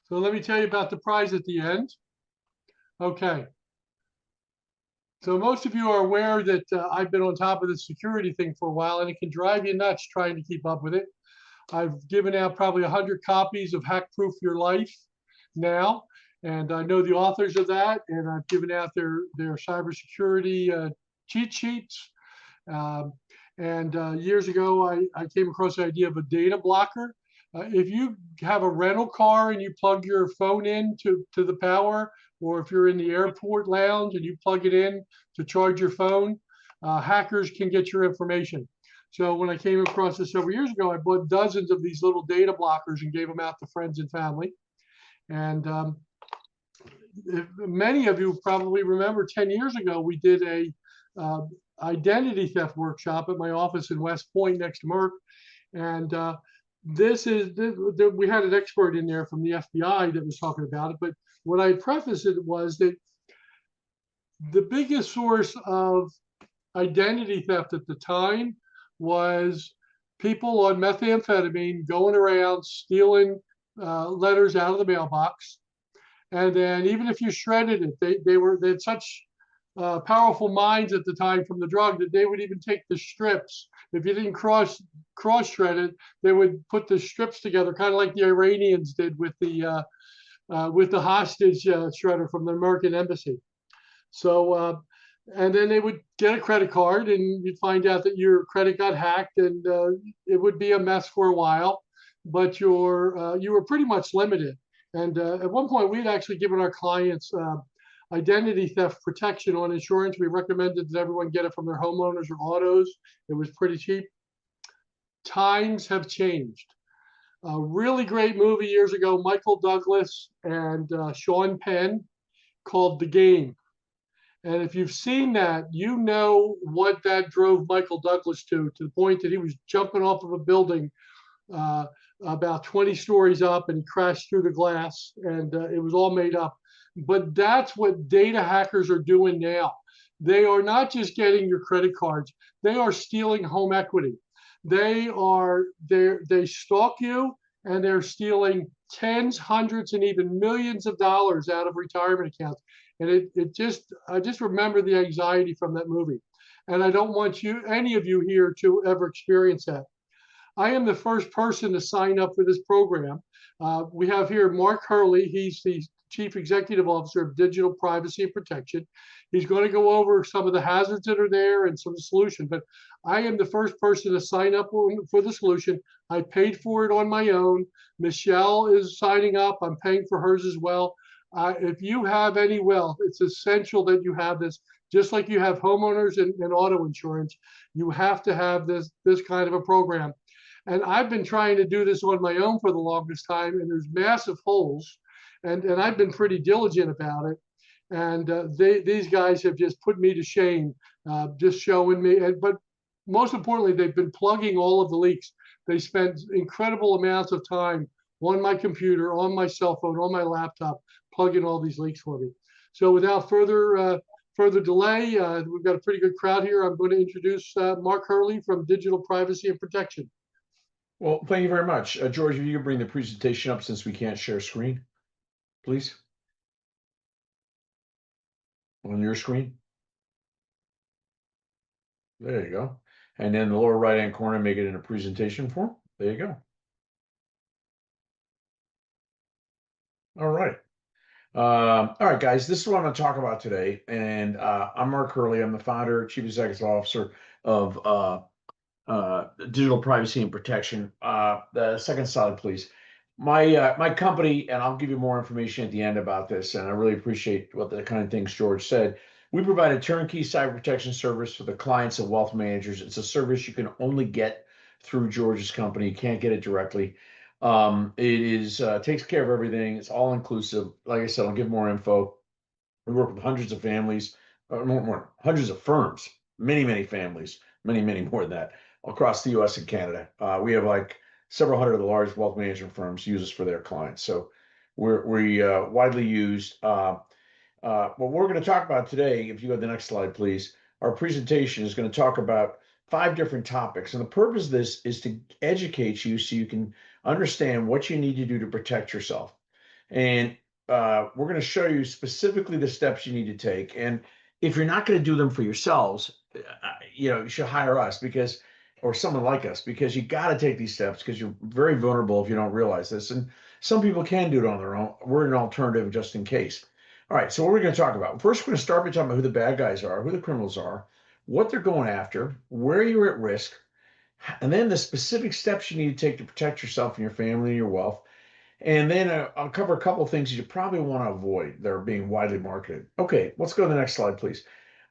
So let me tell you about the prize at the end. Okay. So most of you are aware that I've been on top of the security thing for a while, and it can drive you nuts trying to keep up with it. I've given out probably 100 copies of Hack Proof Your Life now, and I know the authors of that, and I've given out their cybersecurity cheat sheets. Um, and years ago, I came across the idea of a data blocker. If you have a rental car and you plug your phone in to the power, or if you're in the airport lounge and you plug it in to charge your phone, hackers can get your information. So when I came across this several years ago, I bought dozens of these little data blockers and gave them out to friends and family. And many of you probably remember 10 years ago, we did a identity theft workshop at my office in West Point next to Merck. And we had an expert in there from the FBI that was talking about it. But what I prefaced it was that the biggest source of identity theft at the time was people on methamphetamine going around stealing letters out of the mailbox. And then even if you shredded it, they had such powerful minds at the time from the drug that they would even take the strips. If you didn't cross shred it, they would put the strips together, kind of like the Iranians did with the hostage shredder from the American embassy. So and then they would get a credit card, and you'd find out that your credit got hacked, and it would be a mess for a while. But you were pretty much limited. And at one point, we'd actually given our clients identity theft protection on insurance. We recommended that everyone get it from their homeowners or autos. It was pretty cheap. Times have changed. A really great movie years ago, Michael Douglas and Sean Penn, called The Game. And if you've seen that, you know what that drove Michael Douglas to the point that he was jumping off of a building about 20 stories up and crashed through the glass, and it was all made up. But that's what data hackers are doing now. They are not just getting your credit cards, they are stealing home equity. They stalk you, and they're stealing tens, hundreds, and even millions of dollars out of retirement accounts. And I just remember the anxiety from that movie. And I don't want any of you here to ever experience that. I am the first person to sign up for this program. We have here Mark Hurley. He's the Chief Executive Officer of Digital Privacy and Protection. He's going to go over some of the hazards that are there and some solutions. But I am the first person to sign up for the solution. I paid for it on my own. Michelle is signing up. I'm paying for hers as well. If you have any wealth, it's essential that you have this. Just like you have homeowners and auto insurance, you have to have this kind of a program. And I've been trying to do this on my own for the longest time, and there's massive holes. And I've been pretty diligent about it. And these guys have just put me to shame, just showing me. But most importantly, they've been plugging all of the leaks. They spent incredible amounts of time on my computer, on my cell phone, on my laptop, plugging all these leaks for me. So without further delay, we've got a pretty good crowd here. I'm going to introduce Mark Hurley from Digital Privacy and Protection. Well, thank you very much. George, if you could bring the presentation up since we can't share screen, please. On your screen. There you go. And then the lower right-hand corner, make it in a presentation form. There you go. All right. All right, guys, this is what I'm going to talk about today. And I'm Mark Hurley. I'm the founder, Chief Executive Officer of Digital Privacy and Protection. The second slide, please. My company, and I'll give you more information at the end about this, and I really appreciate what the kind of things George said. We provide a turnkey cyber protection service for the clients of wealth managers. It's a service you can only get through George's company. You can't get it directly. It takes care of everything. It's all inclusive. Like I said, I'll give more info. We work with hundreds of families, hundreds of firms, many families, many more than that, across the U.S. and Canada. We have like several hundred of the large wealth management firms use us for their clients. So we're widely used. What we're going to talk about today, if you go to the next slide, please, our presentation is going to talk about 5 different topics. And the purpose of this is to educate you so you can understand what you need to do to protect yourself. And we're going to show you specifically the steps you need to take. And if you're not going to do them for yourselves, you should hire us because, or someone like us, because you got to take these steps because you're very vulnerable if you don't realize this. And some people can do it on their own. We're an alternative just in case. All right. So what are we going to talk about? First, we're going to start by talking about who the bad guys are, who the criminals are, what they're going after, where you're at risk, and then the specific steps you need to take to protect yourself and your family and your wealth. And then I'll cover a couple of things you probably want to avoid that are being widely marketed. Okay, let's go to the next slide, please.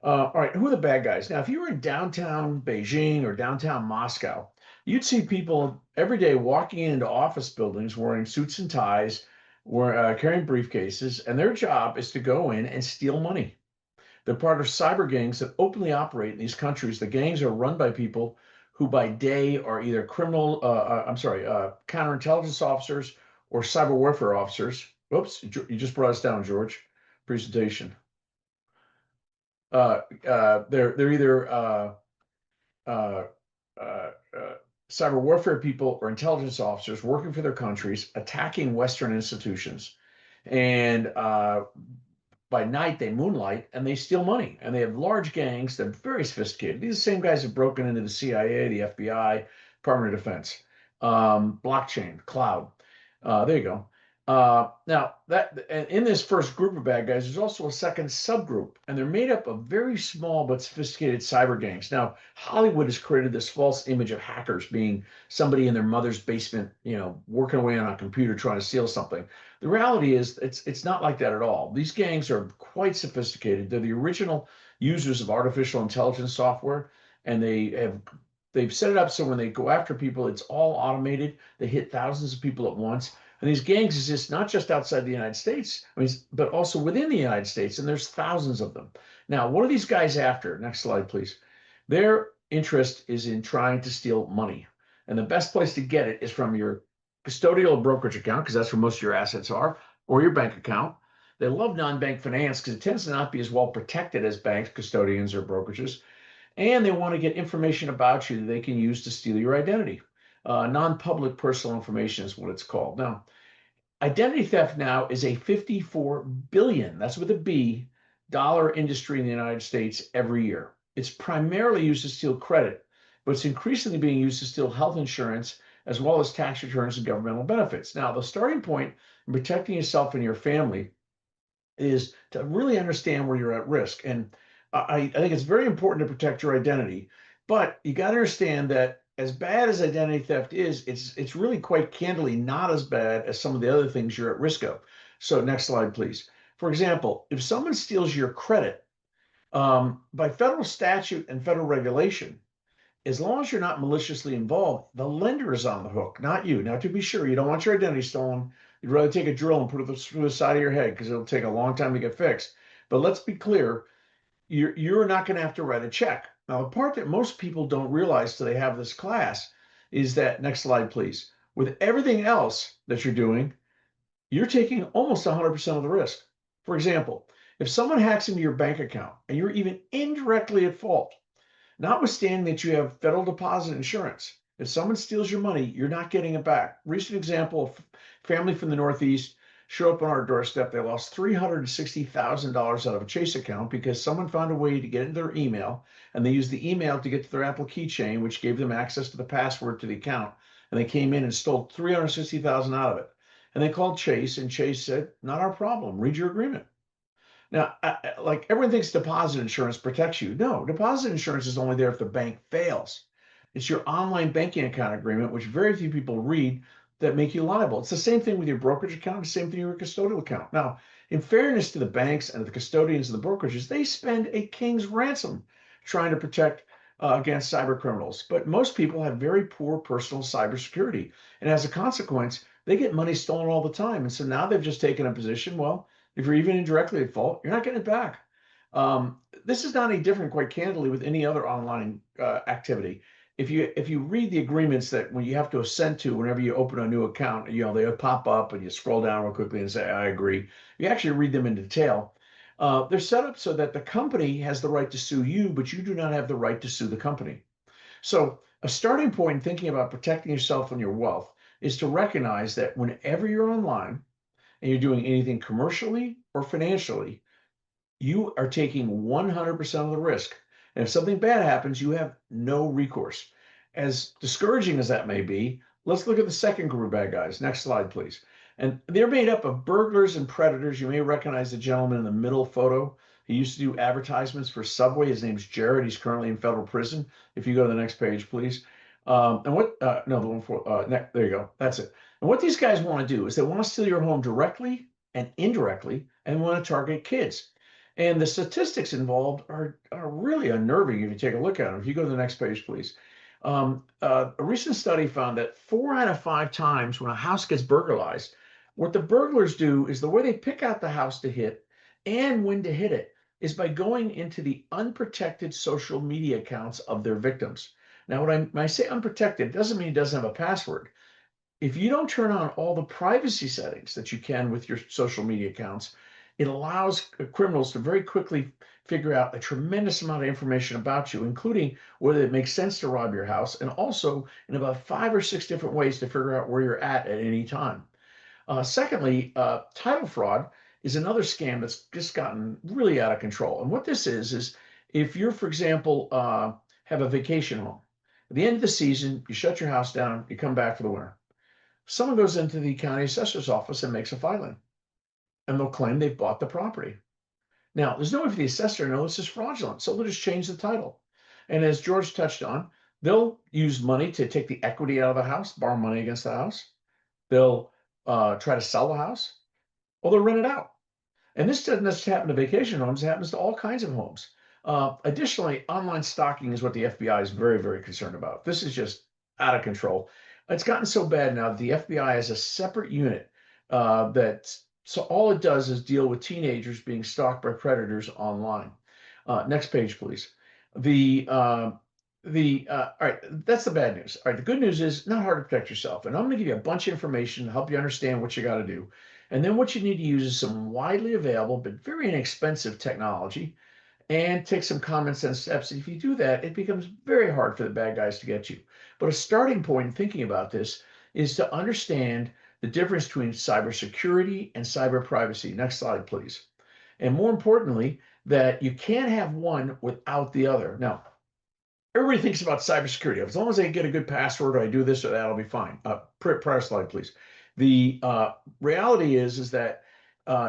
All right, who are the bad guys? Now, if you were in downtown Beijing or downtown Moscow, you'd see people every day walking into office buildings wearing suits and ties, carrying briefcases, and their job is to go in and steal money. They're part of cyber gangs that openly operate in these countries. The gangs are run by people who, by day, are either counterintelligence officers or cyber warfare officers. Whoops, you just brought us down, George. Presentation. They're either uh, uh, cyber warfare people or intelligence officers working for their countries, attacking Western institutions, and by night they moonlight and they steal money, and they have large gangs. They're very sophisticated. These are the same guys have broken into the CIA, the FBI, Department of Defense, blockchain, cloud. There you go. Now that in this first group of bad guys, there's also a second subgroup, and they're made up of very small but sophisticated cyber gangs. Now, Hollywood has created this false image of hackers being somebody in their mother's basement, working away on a computer trying to steal something. The reality is it's not like that at all. These gangs are quite sophisticated. They're the original users of artificial intelligence software, and they've set it up so when they go after people, it's all automated. They hit thousands of people at once. And these gangs exist not just outside the United States, but also within the United States, and there's thousands of them. Now, what are these guys after? Next slide, please. Their interest is in trying to steal money. And the best place to get it is from your custodial brokerage account, because that's where most of your assets are, or your bank account. They love non-bank finance because it tends to not be as well protected as banks, custodians, or brokerages. And they want to get information about you that they can use to steal your identity. Non-public personal information is what it's called. Now, identity theft now is a 54 billion, that's with a B, dollar industry in the United States every year. It's primarily used to steal credit, but it's increasingly being used to steal health insurance as well as tax returns and governmental benefits. Now, the starting point in protecting yourself and your family is to really understand where you're at risk. And I think it's very important to protect your identity, but you got to understand that as bad as identity theft is, it's really quite candidly not as bad as some of the other things you're at risk of. So next slide, please. For example, if someone steals your credit, by federal statute and federal regulation, as long as you're not maliciously involved, the lender is on the hook, not you. Now, to be sure, you don't want your identity stolen. You'd rather take a drill and put it through the side of your head because it'll take a long time to get fixed. But let's be clear, you're not going to have to write a check. Now, the part that most people don't realize till they have this class is that, next slide, please. With everything else that you're doing, you're taking almost 100% of the risk. For example, if someone hacks into your bank account and you're even indirectly at fault, notwithstanding that you have federal deposit insurance, if someone steals your money, you're not getting it back. Recent example, a family from the Northeast showed up on our doorstep. They lost $360,000 out of a Chase account because someone found a way to get into their email, and they used the email to get to their Apple keychain, which gave them access to the password to the account. And they came in and stole $360,000 out of it. And they called Chase, and Chase said, "Not our problem. Read your agreement." Now, like everyone thinks deposit insurance protects you. No, deposit insurance is only there if the bank fails. It's your online banking account agreement, which very few people read, that make you liable. It's the same thing with your brokerage account, the same thing with your custodial account. Now, in fairness to the banks and the custodians and the brokerages, they spend a king's ransom trying to protect against cyber criminals. But most people have very poor personal cybersecurity. And as a consequence, they get money stolen all the time. And so now they've just taken a position, well, if you're even indirectly at fault, you're not getting it back. This is not any different, quite candidly, with any other online activity. If you read the agreements that when you have to assent to whenever you open a new account, they pop up and you scroll down real quickly and say, "I agree." You actually read them in detail. They're set up so that the company has the right to sue you, but you do not have the right to sue the company. So a starting point in thinking about protecting yourself and your wealth is to recognize that whenever you're online, and you're doing anything commercially or financially, you are taking 100% of the risk. And if something bad happens, you have no recourse. As discouraging as that may be, let's look at the second group of bad guys. Next slide, please. And they're made up of burglars and predators. You may recognize the gentleman in the middle photo. He used to do advertisements for Subway. His name's Jared. He's currently in federal prison. If you go to the next page, please. And what, no, the one for, there you go. That's it. And what these guys want to do is they want to steal your home directly and indirectly and want to target kids. And the statistics involved are really unnerving if you take a look at them. If you go to the next page, please. A recent study found that 4 out of 5 times when a house gets burglarized, what the burglars do is the way they pick out the house to hit and when to hit it is by going into the unprotected social media accounts of their victims. Now, when I say unprotected, it doesn't mean it doesn't have a password. If you don't turn on all the privacy settings that you can with your social media accounts, it allows criminals to very quickly figure out a tremendous amount of information about you, including whether it makes sense to rob your house, and also in about 5 or 6 different ways to figure out where you're at any time. Secondly, title fraud is another scam that's just gotten really out of control. And what this is if you're, for example, have a vacation home, at the end of the season, you shut your house down, you come back for the winter. Someone goes into the county assessor's office and makes a filing, and they'll claim they've bought the property. Now, there's no way for the assessor to know this is fraudulent, so they'll just change the title. And as George touched on, they'll use money to take the equity out of the house, borrow money against the house. They'll try to sell the house, or they'll rent it out. And this doesn't just happen to vacation homes, it happens to all kinds of homes. Additionally, online stalking is what the FBI is very, very concerned about. This is just out of control. It's gotten so bad now that the FBI has a separate unit so all it does is deal with teenagers being stalked by predators online. Next page, please. All right, that's the bad news. All right, the good news is not hard to protect yourself. And I'm going to give you a bunch of information to help you understand what you got to do. And then what you need to use is some widely available but very inexpensive technology and take some common sense steps. If you do that, it becomes very hard for the bad guys to get you. But a starting point in thinking about this is to understand the difference between cybersecurity and cyber privacy. Next slide, please. And more importantly, that you can't have one without the other. Now, everybody thinks about cybersecurity. As long as I get a good password or I do this or that, I'll be fine. Prior slide, please. The reality is that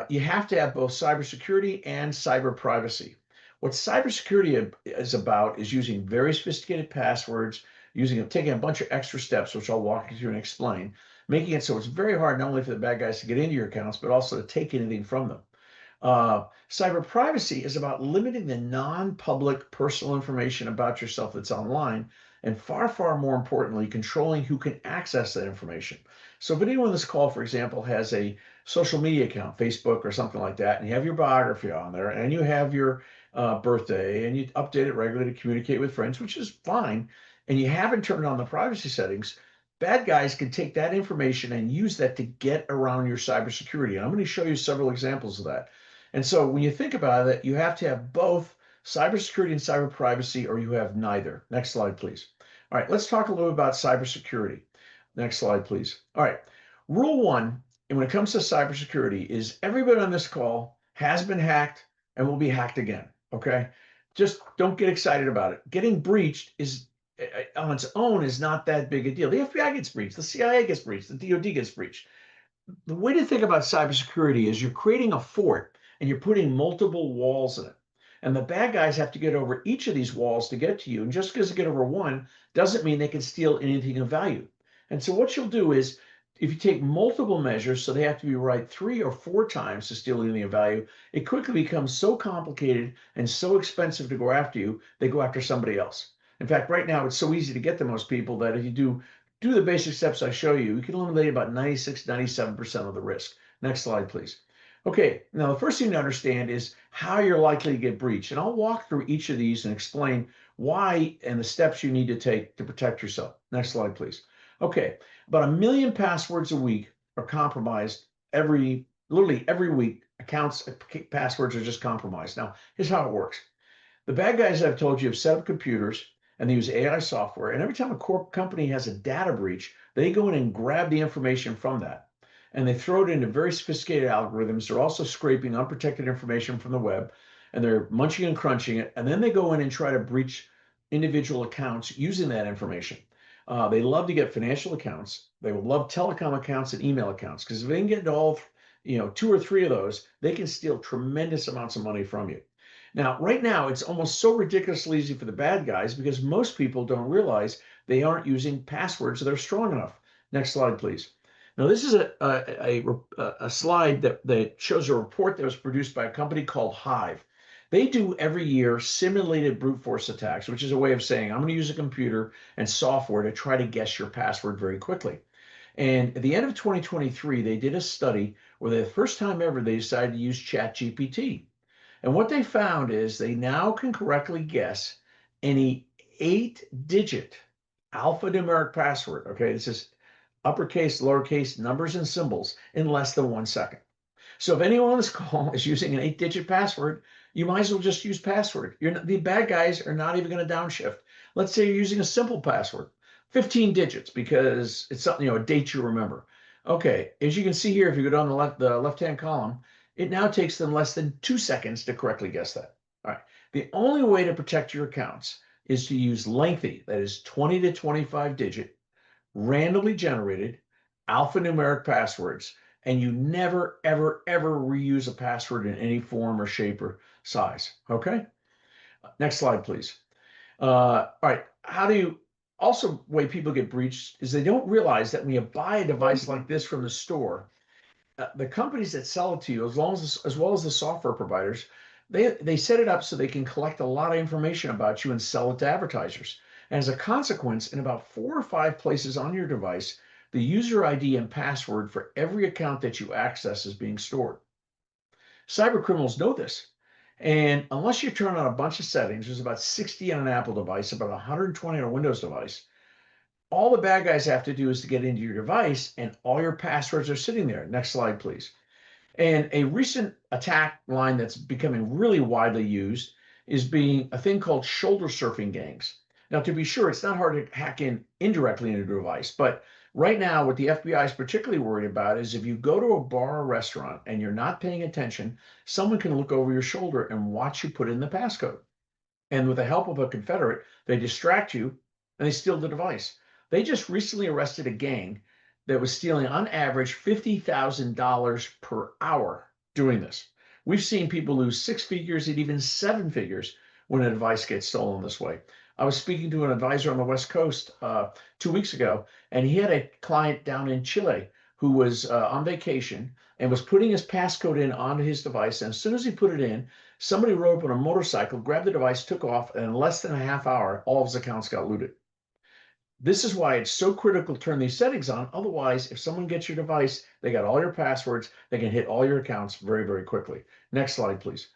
you have to have both cybersecurity and cyber privacy. What cybersecurity is about is using very sophisticated passwords, taking a bunch of extra steps, which I'll walk you through and explain, making it so it's very hard not only for the bad guys to get into your accounts, but also to take anything from them. Cyber privacy is about limiting the non-public personal information about yourself that's online, and far, far more importantly, controlling who can access that information. So if anyone on this call, for example, has a social media account, Facebook or something like that, and you have your biography on there, and you have your birthday, and you update it regularly to communicate with friends, which is fine, and you haven't turned on the privacy settings, bad guys can take that information and use that to get around your cybersecurity. And I'm going to show you several examples of that. And so when you think about it, you have to have both cybersecurity and cyber privacy, or you have neither. Next slide, please. All right, let's talk a little about cybersecurity. Next slide, please. All right, rule 1, and when it comes to cybersecurity, is everybody on this call has been hacked and will be hacked again, okay? Just don't get excited about it. Getting breached is on its own is not that big a deal. The FBI gets breached, the CIA gets breached, the DoD gets breached. The way to think about cybersecurity is you're creating a fort and you're putting multiple walls in it. And the bad guys have to get over each of these walls to get to you. And just because they get over one doesn't mean they can steal anything of value. And so what you'll do is if you take multiple measures, so they have to be right 3 or 4 times to steal anything of value, it quickly becomes so complicated and so expensive to go after you, they go after somebody else. In fact, right now, it's so easy to get to most people that if you do the basic steps I show you, you can eliminate about 96, 97% of the risk. Next slide, please. Okay, now the first thing to understand is how you're likely to get breached. And I'll walk through each of these and explain why and the steps you need to take to protect yourself. Next slide, please. Okay, about 1 million passwords a week are compromised literally every week. Accounts, passwords are just compromised. Now, here's how it works. The bad guys I've told you have set up computers and they use AI software. And every time a company has a data breach, they go in and grab the information from that. and they throw it into very sophisticated algorithms. They're also scraping unprotected information from the web, and they're munching and crunching it. And then they go in and try to breach individual accounts using that information. They love to get financial accounts. They will love telecom accounts and email accounts, because if they can get into all, two or three of those, they can steal tremendous amounts of money from you. Now, right now, it's almost so ridiculously easy for the bad guys because most people don't realize they aren't using passwords that are strong enough. Next slide, please. Now, this is a slide that shows a report that was produced by a company called Hive. They do every year simulated brute force attacks, which is a way of saying, I'm going to use a computer and software to try to guess your password very quickly. And at the end of 2023, they did a study where the first time ever they decided to use ChatGPT. And what they found is they now can correctly guess any 8-digit alphanumeric password. Okay, this is uppercase, lowercase, numbers, and symbols in less than 1 second. So if anyone on this call is using an 8-digit password, you might as well just use password. The bad guys are not even going to downshift. Let's say you're using a simple password, 15 digits, because it's something, a date you remember. Okay, as you can see here, if you go down the left-hand column, it now takes them less than 2 seconds to correctly guess that. All right. The only way to protect your accounts is to use lengthy, that is 20 to 25 digit, randomly generated alphanumeric passwords, and you never, ever, ever reuse a password in any form or shape or size. Okay. Next slide, please. All right. How do you also, way people get breached is they don't realize that when you buy a device like this from the store, the companies that sell it to you, as well as the software providers, they set it up so they can collect a lot of information about you and sell it to advertisers. And as a consequence, in about 4 or 5 places on your device, the user ID and password for every account that you access is being stored. Cyber criminals know this. And unless you turn on a bunch of settings, there's about 60 on an Apple device, about 120 on a Windows device. All the bad guys have to do is to get into your device, and all your passwords are sitting there. Next slide, please. And a recent attack line that's becoming really widely used is being a thing called shoulder surfing gangs. Now, to be sure, it's not hard to hack in indirectly into a device, but right now, what the FBI is particularly worried about is if you go to a bar or restaurant and you're not paying attention, someone can look over your shoulder and watch you put in the passcode. And with the help of a Confederate, they distract you and they steal the device. They just recently arrested a gang that was stealing on average $50,000 per hour doing this. We've seen people lose 6 figures and even 7 figures when a device gets stolen this way. I was speaking to an advisor on the West Coast 2 weeks ago, and he had a client down in Chile who was on vacation and was putting his passcode in onto his device. And as soon as he put it in, somebody rode up on a motorcycle, grabbed the device, took off, and in less than a half hour, all of his accounts got looted. This is why it's so critical to turn these settings on. Otherwise, if someone gets your device, they got all your passwords, they can hit all your accounts very, very quickly. Next slide, please.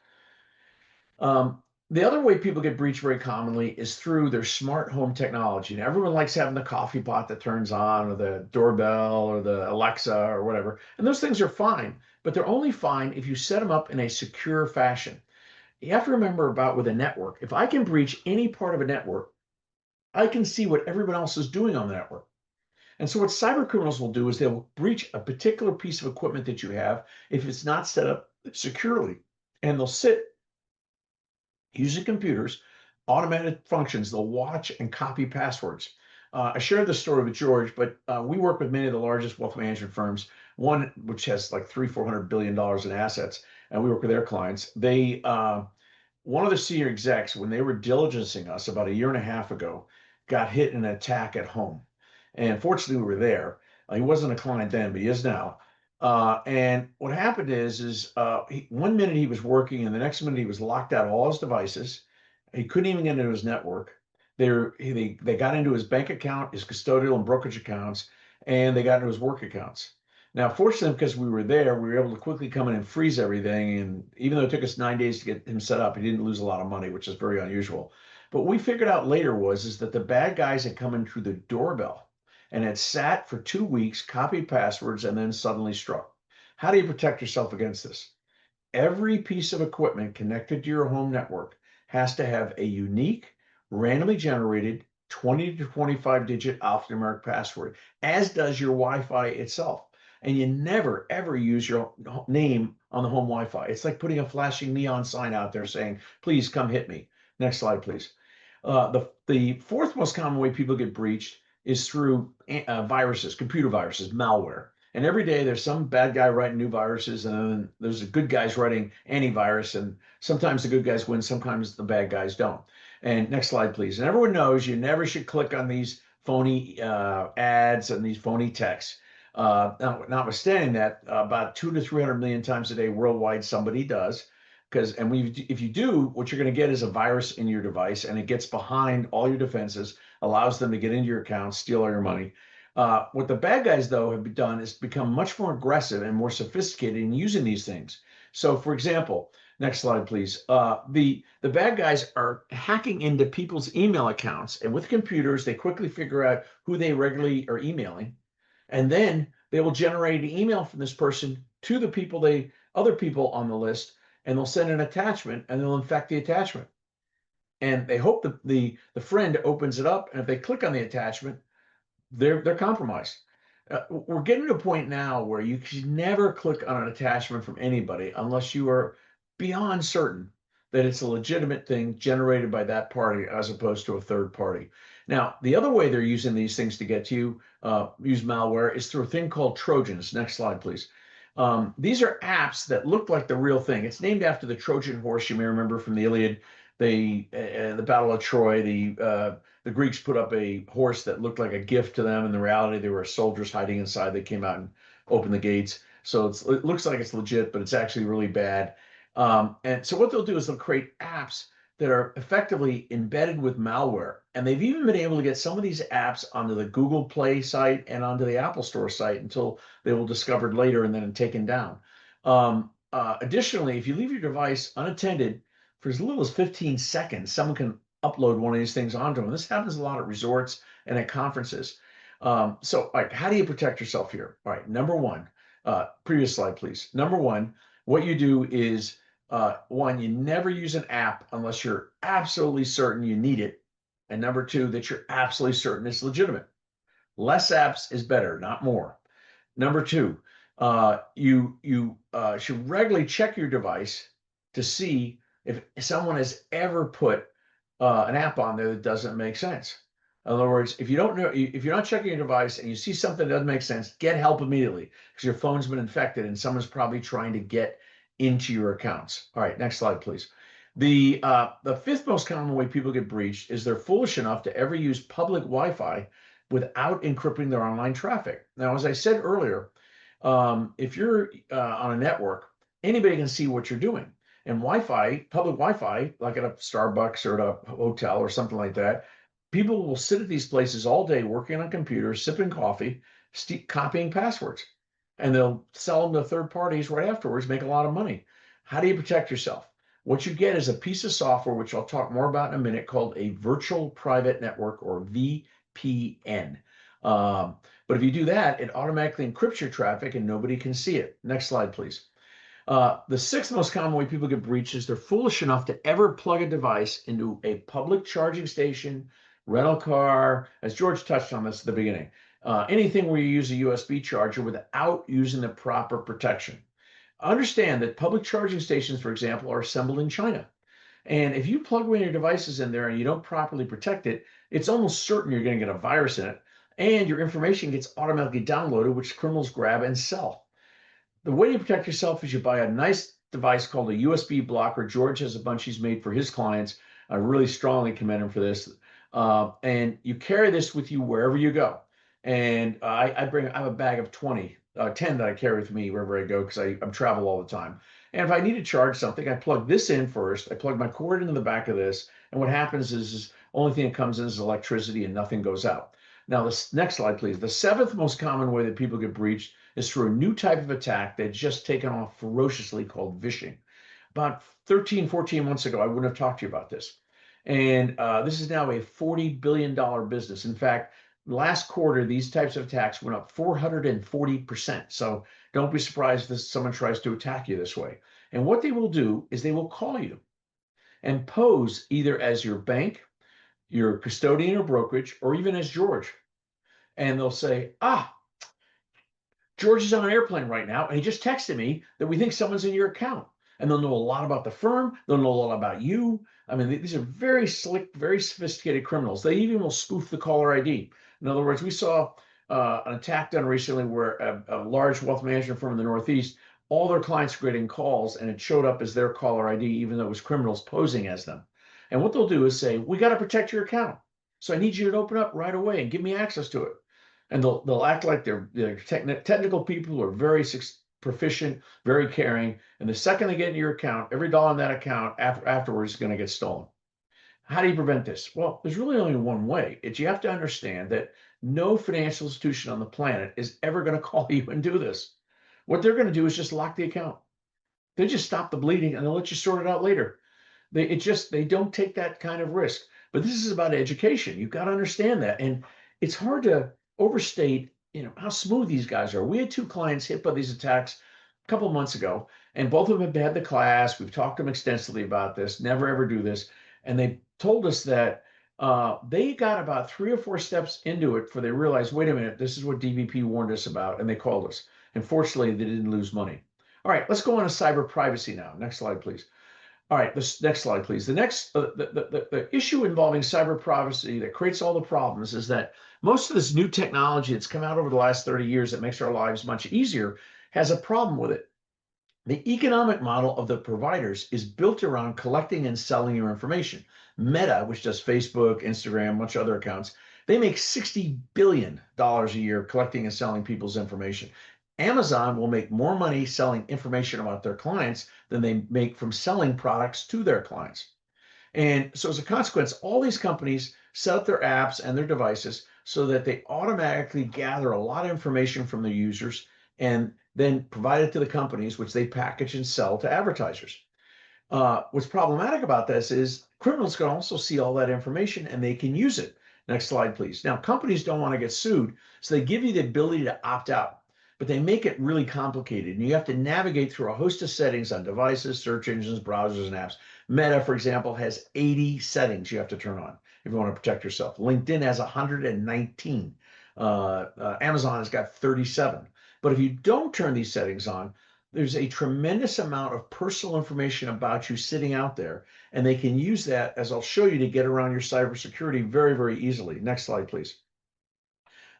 The other way people get breached very commonly is through their smart home technology. And everyone likes having the coffee pot that turns on, or the doorbell, or the Alexa, or whatever. And those things are fine, but they're only fine if you set them up in a secure fashion. You have to remember about with a network, if I can breach any part of a network, I can see what everyone else is doing on the network. And so what cyber criminals will do is they'll breach a particular piece of equipment that you have if it's not set up securely. And they'll sit using computers, automated functions. They'll watch and copy passwords. I shared this story with George, but we work with many of the largest wealth management firms, one which has like $400 billion in assets, and we work with their clients. One of the senior execs, when they were diligencing us about a year and a half ago, got hit in an attack at home. And fortunately, we were there. He wasn't a client then, but he is now. And what happened is 1 minute he was working, and the next minute he was locked out of all his devices. He couldn't even get into his network. They got into his bank account, his custodial and brokerage accounts, and they got into his work accounts. Now, fortunately, because we were there, we were able to quickly come in and freeze everything. And even though it took us 9 days to get him set up, he didn't lose a lot of money, which is very unusual. But what we figured out later is that the bad guys had come in through the doorbell and had sat for 2 weeks, copied passwords, and then suddenly struck. How do you protect yourself against this? Every piece of equipment connected to your home network has to have a unique, randomly generated 20 to 25 digit alphanumeric password, as does your Wi-Fi itself. And you never, ever use your name on the home Wi-Fi. It's like putting a flashing neon sign out there saying, please come hit me. Next slide, please. The fourth most common way people get breached is through viruses, computer viruses, malware. And every day there's some bad guy writing new viruses, and then there's the good guys writing antivirus. And sometimes the good guys win, sometimes the bad guys don't. And next slide, please. And everyone knows you never should click on these phony ads and these phony texts. Notwithstanding that, about 200 to 300 million times a day worldwide, somebody does. And if you do, what you're going to get is a virus in your device, and it gets behind all your defenses, allows them to get into your account, steal all your money. What the bad guys, though, have done is become much more aggressive and more sophisticated in using these things. So, for example, next slide, please. The bad guys are hacking into people's email accounts, and with computers, they quickly figure out who they regularly are emailing, and then they will generate an email from this person to the other people on the list, and they'll send an attachment, and they'll infect the attachment. And they hope that the friend opens it up, and if they click on the attachment, they're compromised. We're getting to a point now where you can never click on an attachment from anybody unless you are beyond certain that it's a legitimate thing generated by that party as opposed to a third party. Now, the other way they're using these things to get to you, use malware, is through a thing called Trojans. Next slide, please. These are apps that look like the real thing. It's named after the Trojan horse, you may remember from the Iliad. The Battle of Troy, the Greeks put up a horse that looked like a gift to them. In the reality, there were soldiers hiding inside. They came out and opened the gates. So it looks like it's legit, but it's actually really bad. And so what they'll do is they'll create apps that are effectively embedded with malware. And they've even been able to get some of these apps onto the Google Play site and onto the Apple Store site until they were discovered later and then taken down. Additionally, if you leave your device unattended for as little as 15 seconds, someone can upload one of these things onto them. This happens a lot at resorts and at conferences. So, all right, how do you protect yourself here? All right, number one, previous slide, please. Number one, what you do is, one, you never use an app unless you're absolutely certain you need it. And number two, that you're absolutely certain it's legitimate. Less apps is better, not more. Number two, you should regularly check your device to see if someone has ever put an app on there that doesn't make sense. In other words, if you don't know, if you're not checking your device and you see something that doesn't make sense, get help immediately because your phone's been infected and someone's probably trying to get into your accounts. All right, next slide, please. The fifth most common way people get breached is they're foolish enough to ever use public Wi-Fi without encrypting their online traffic. Now, as I said earlier, if you're on a network, anybody can see what you're doing. And Wi-Fi, public Wi-Fi, like at a Starbucks or at a hotel or something like that, people will sit at these places all day working on computers, sipping coffee, copying passwords, and they'll sell them to third parties right afterwards, make a lot of money. How do you protect yourself? What you get is a piece of software, which I'll talk more about in a minute, called a virtual private network, or VPN. But if you do that, it automatically encrypts your traffic and nobody can see it. Next slide, please. The sixth most common way people get breached is they're foolish enough to ever plug a device into a public charging station, rental car, as George touched on this at the beginning, anything where you use a USB charger without using the proper protection. Understand that public charging stations, for example, are assembled in China. And if you plug one of your devices in there and you don't properly protect it, it's almost certain you're going to get a virus in it. And your information gets automatically downloaded, which criminals grab and sell. The way you protect yourself is you buy a nice device called a USB blocker. George has a bunch he's made for his clients. I really strongly commend him for this. And you carry this with you wherever you go. And I have a bag of 10 that I carry with me wherever I go because I travel all the time. And if I need to charge something, I plug this in first. I plug my cord into the back of this. And what happens is only thing that comes in is electricity and nothing goes out. Now, this next slide, please. The seventh most common way that people get breached is through a new type of attack that's just taken off ferociously called phishing. About 13, 14 months ago, I wouldn't have talked to you about this. And this is now a $40 billion business. In fact, last quarter, these types of attacks went up 440%. So don't be surprised if someone tries to attack you this way. And what they will do is they will call you and pose either as your bank, your custodian or brokerage, or even as George. And they'll say, George is on an airplane right now, and he just texted me that we think someone's in your account. And they'll know a lot about the firm. They'll know a lot about you. I mean, these are very slick, very sophisticated criminals. They even will spoof the caller ID. In other words, we saw an attack done recently where a large wealth management firm in the Northeast, all their clients were getting calls, and it showed up as their caller ID, even though it was criminals posing as them. And what they'll do is say, "We got to protect your account. So I need you to open up right away and give me access to it." And they'll act like they're technical people who are very proficient, very caring. And the second they get into your account, every dollar in that account afterwards is going to get stolen. How do you prevent this? Well, there's really only one way. It's you have to understand that no financial institution on the planet is ever going to call you and do this. What they're going to do is just lock the account. They just stop the bleeding and they'll let you sort it out later. They don't take that kind of risk. But this is about education. You've got to understand that. And it's hard to overstate, how smooth these guys are. We had two clients hit by these attacks a couple of months ago, and both of them have had the class. We've talked to them extensively about this, never ever do this. And they told us that they got about 3 or 4 steps into it before they realized, wait a minute, this is what DVP warned us about. And they called us. And fortunately, they didn't lose money. All right, let's go on to cyber privacy now. Next slide, please. All right, this next slide, please. The next, the issue involving cyber privacy that creates all the problems is that most of this new technology that's come out over the last 30 years that makes our lives much easier has a problem with it. The economic model of the providers is built around collecting and selling your information. Meta, which does Facebook, Instagram, a bunch of other accounts, they make $60 billion a year collecting and selling people's information. Amazon will make more money selling information about their clients than they make from selling products to their clients. And so as a consequence, all these companies set up their apps and their devices so that they automatically gather a lot of information from their users and then provide it to the companies, which they package and sell to advertisers. What's problematic about this is criminals can also see all that information and they can use it. Next slide, please. Now, companies don't want to get sued, so they give you the ability to opt out, but they make it really complicated. And you have to navigate through a host of settings on devices, search engines, browsers, and apps. Meta, for example, has 80 settings you have to turn on if you want to protect yourself. LinkedIn has 119. Amazon has got 37. But if you don't turn these settings on, there's a tremendous amount of personal information about you sitting out there, and they can use that, as I'll show you, to get around your cybersecurity very, very easily. Next slide, please.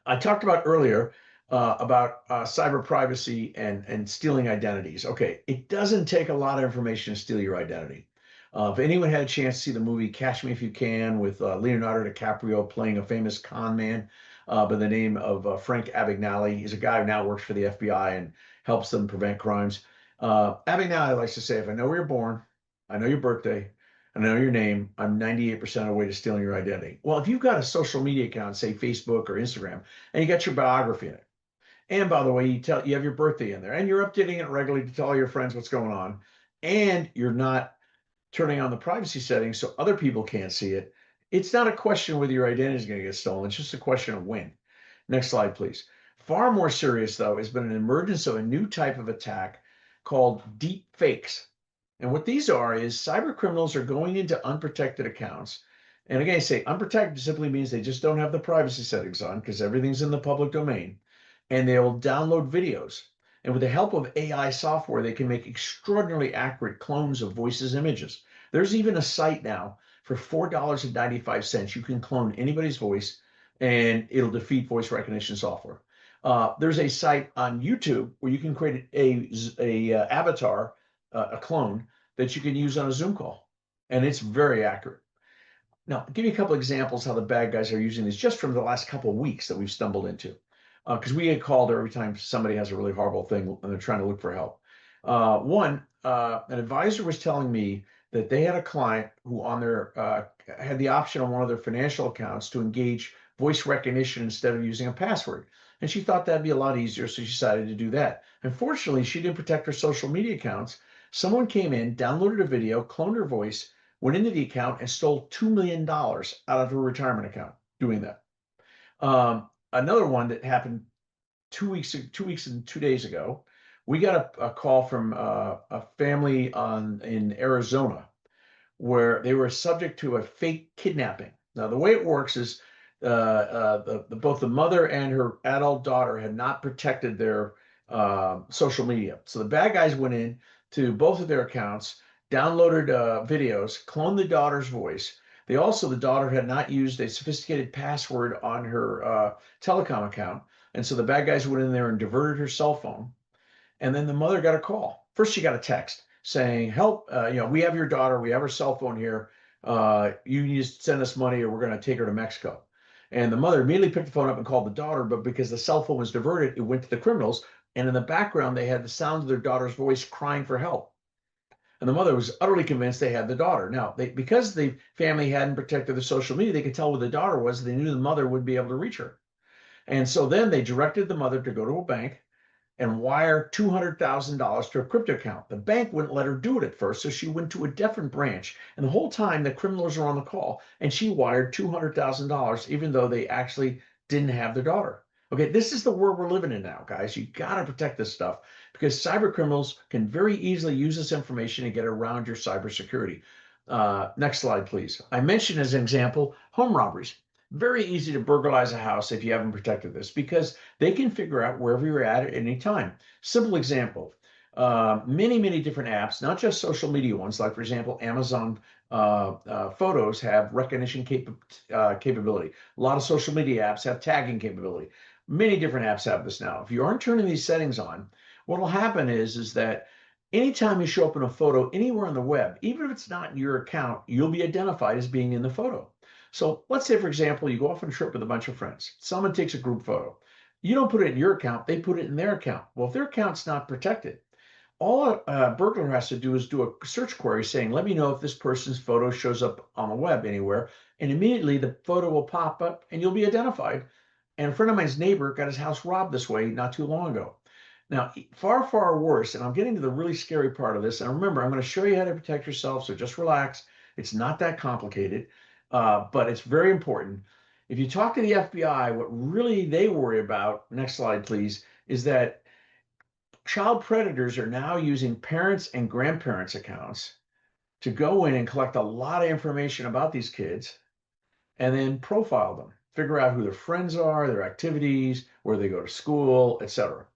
I talked about earlier about cyber privacy and stealing identities. Okay, it doesn't take a lot of information to steal your identity. If anyone had a chance to see the movie Catch Me If You Can with Leonardo DiCaprio playing a famous con man by the name of Frank Abagnale, he's a guy who now works for the FBI and helps them prevent crimes. Abagnale likes to say, if I know where you're born, I know your birthday, I know your name, I'm 98% of the way to stealing your identity. Well, if you've got a social media account, say Facebook or Instagram, and you got your biography in it, and by the way, you have your birthday in there, and you're updating it regularly to tell all your friends what's going on, and you're not turning on the privacy settings so other people can't see it, it's not a question whether your identity is going to get stolen. It's just a question of when. Next slide, please. Far more serious, though, has been an emergence of a new type of attack called deep fakes. And what these are is cyber criminals are going into unprotected accounts. And again, I say unprotected simply means they just don't have the privacy settings on because everything's in the public domain. And they'll download videos. And with the help of AI software, they can make extraordinarily accurate clones of voices and images. There's even a site now for $4.95. You can clone anybody's voice and it'll defeat voice recognition software. There's a site on YouTube where you can create a avatar, a clone that you can use on a Zoom call. And it's very accurate. Now, I'll give you a couple examples how the bad guys are using these just from the last couple of weeks that we've stumbled into. Because we get called every time somebody has a really horrible thing and they're trying to look for help. An advisor was telling me that they had a client who on their had the option on one of their financial accounts to engage voice recognition instead of using a password. And she thought that'd be a lot easier, so she decided to do that. Unfortunately, she didn't protect her social media accounts. Someone came in, downloaded a video, cloned her voice, went into the account, and stole $2 million out of her retirement account doing that. Another one that happened 2 weeks and 2 days ago, we got a call from a family in Arizona where they were subject to a fake kidnapping. Now, the way it works is both the mother and her adult daughter had not protected their social media. So the bad guys went in to both of their accounts, downloaded videos, cloned the daughter's voice. They also, the daughter had not used a sophisticated password on her telecom account. And so the bad guys went in there and diverted her cell phone. And then the mother got a call. First, she got a text saying, "Help! We have your daughter. We have her cell phone here. You need to send us money, or we're going to take her to Mexico." And the mother immediately picked the phone up and called the daughter, but because the cell phone was diverted, it went to the criminals. And in the background, they had the sound of their daughter's voice crying for help. And the mother was utterly convinced they had the daughter. Now, because the family hadn't protected the social media, they could tell where the daughter was. They knew the mother would be able to reach her. And so then they directed the mother to go to a bank and wire $200,000 to a crypto account. The bank wouldn't let her do it at first, so she went to a different branch. And the whole time, the criminals were on the call, and she wired $200,000, even though they actually didn't have their daughter. Okay, this is the world we're living in now, guys. You got to protect this stuff because cyber criminals can very easily use this information and get around your cybersecurity. Next slide, please. I mentioned as an example home robberies. Very easy to burglarize a house if you haven't protected this because they can figure out wherever you're at any time. Simple example, many different apps, not just social media ones, like for example, Amazon Photos have recognition capability. A lot of social media apps have tagging capability. Many different apps have this now. If you aren't turning these settings on, what will happen is that anytime you show up in a photo anywhere on the web, even if it's not in your account, you'll be identified as being in the photo. So let's say, for example, you go off on a trip with a bunch of friends. Someone takes a group photo. You don't put it in your account, they put it in their account. Well, if their account's not protected, all a burglar has to do is do a search query saying, let me know if this person's photo shows up on the web anywhere. And immediately the photo will pop up and you'll be identified. And a friend of mine's neighbor got his house robbed this way not too long ago. Now, far worse, and I'm getting to the really scary part of this. And remember, I'm going to show you how to protect yourself, so just relax. It's not that complicated, but it's very important. If you talk to the FBI, what really they worry about, next slide, please, is that child predators are now using parents' and grandparents' accounts to go in and collect a lot of information about these kids and then profile them, figure out who their friends are, their activities, where they go to school, etc.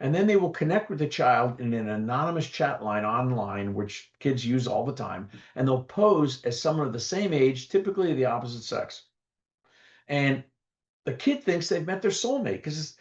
And then they will connect with the child in an anonymous chat line online, which kids use all the time, and they'll pose as someone of the same age, typically the opposite sex. And the kid thinks they've met their soulmate because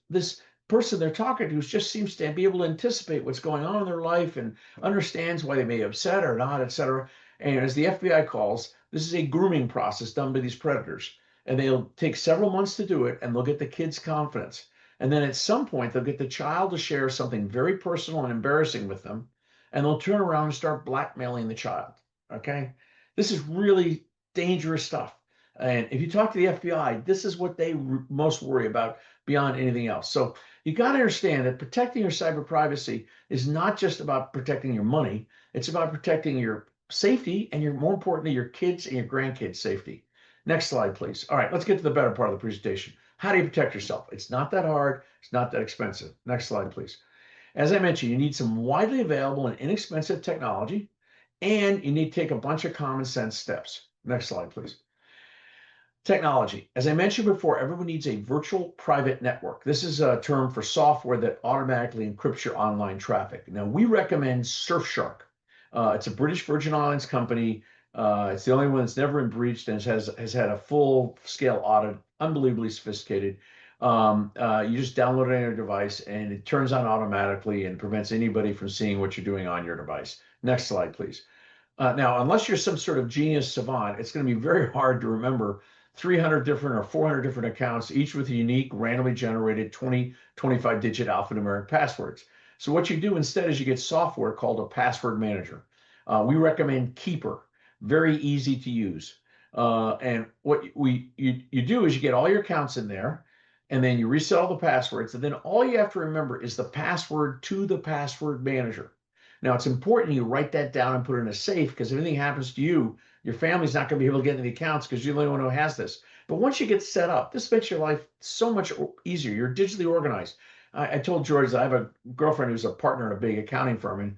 this person they're talking to just seems to be able to anticipate what's going on in their life and understands why they may be upset or not, etc. And as the FBI calls, this is a grooming process done by these predators. And they'll take several months to do it, and they'll get the kid's confidence. And then at some point, they'll get the child to share something very personal and embarrassing with them, and they'll turn around and start blackmailing the child. Okay? This is really dangerous stuff. And if you talk to the FBI, this is what they most worry about beyond anything else. So you got to understand that protecting your cyber privacy is not just about protecting your money. It's about protecting your safety and more importantly, your kids and your grandkids' safety. Next slide, please. All right, let's get to the better part of the presentation. How do you protect yourself? It's not that hard. It's not that expensive. Next slide, please. As I mentioned, you need some widely available and inexpensive technology, and you need to take a bunch of common sense steps. Next slide, please. Technology. As I mentioned before, everyone needs a virtual private network. This is a term for software that automatically encrypts your online traffic. Now, we recommend Surfshark. It's a British Virgin Islands company. It's the only one that's never been breached and has had a full-scale audit, unbelievably sophisticated. You just download it on your device, and it turns on automatically and prevents anybody from seeing what you're doing on your device. Next slide, please. Now, unless you're some sort of genius savant, it's going to be very hard to remember 300 different or 400 different accounts, each with unique, randomly generated 25-digit alphanumeric passwords. So what you do instead is you get software called a password manager. We recommend Keeper, very easy to use. And what you do is you get all your accounts in there, and then you reset all the passwords, and then all you have to remember is the password to the password manager. Now, it's important you write that down and put it in a safe because if anything happens to you, your family's not going to be able to get into the accounts because you're the only one who has this. But once you get set up, this makes your life so much easier. You're digitally organized. I told George that I have a girlfriend who's a partner in a big accounting firm, and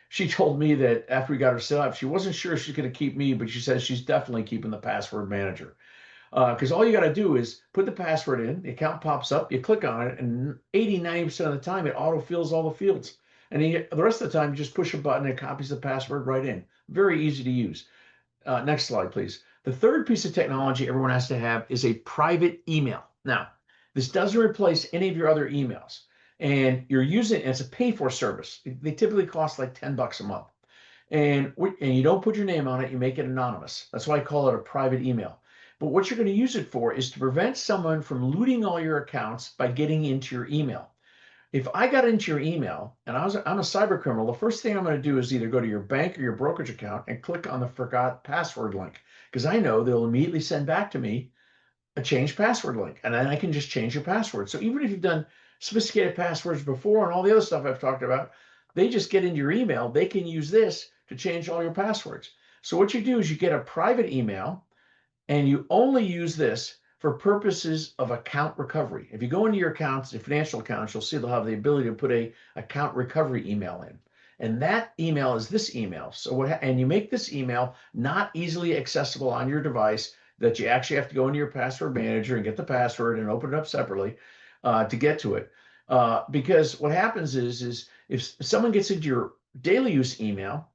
she told me that after we got her set up, she wasn't sure she's going to keep me, but she says she's definitely keeping the password manager. Because all you got to do is put the password in, the account pops up, you click on it, and 80, 90% of the time it autofills all the fields. And the rest of the time, you just push a button and it copies the password right in. Very easy to use. Next slide, please. The third piece of technology everyone has to have is a private email. Now, this doesn't replace any of your other emails. And you're using it's a pay-for service. They typically cost like $10 a month. And you don't put your name on it, you make it anonymous. That's why I call it a private email. But what you're going to use it for is to prevent someone from looting all your accounts by getting into your email. If I got into your email and I'm a cyber criminal, the first thing I'm going to do is either go to your bank or your brokerage account and click on the forgot password link, because I know they'll immediately send back to me a change password link, and then I can just change your password. So even if you've done sophisticated passwords before and all the other stuff I've talked about, they just get into your email. They can use this to change all your passwords. So what you do is you get a private email and you only use this for purposes of account recovery. If you go into your accounts, your financial accounts, you'll see they'll have the ability to put a account recovery email in. And that email is this email. So and you make this email not easily accessible on your device, that you actually have to go into your password manager and get the password and open it up separately to get to it. Because what happens is if someone gets into your daily use email,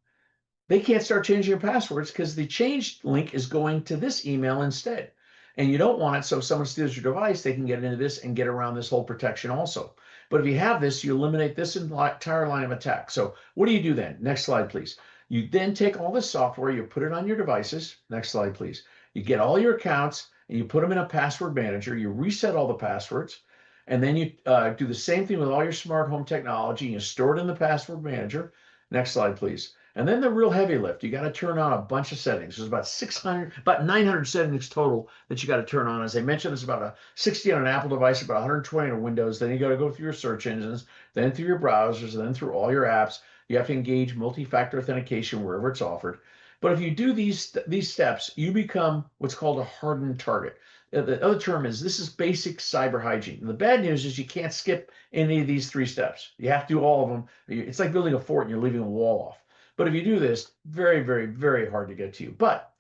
they can't start changing your passwords because the change link is going to this email instead. And you don't want it, so if someone steals your device, they can get into this and get around this whole protection also. But if you have this, you eliminate this entire line of attack. So what do you do then? Next slide, please. You then take all this software, you put it on your devices. Next slide, please. You get all your accounts and you put them in a password manager. You reset all the passwords. And then you do the same thing with all your smart home technology. You store it in the password manager. Next slide, please. And then the real heavy lift, you got to turn on a bunch of settings. There's about 900 settings total that you got to turn on. As I mentioned, there's about 60 on an Apple device, about 120 on Windows. Then you got to go through your search engines, then through your browsers, then through all your apps. You have to engage multi-factor authentication wherever it's offered. But if you do these steps, you become what's called a hardened target. The other term is this is basic cyber hygiene. And the bad news is you can't skip any of these 3 steps. You have to do all of them. It's like building a fort and you're leaving a wall off. But if you do this, very, very, very hard to get to you. But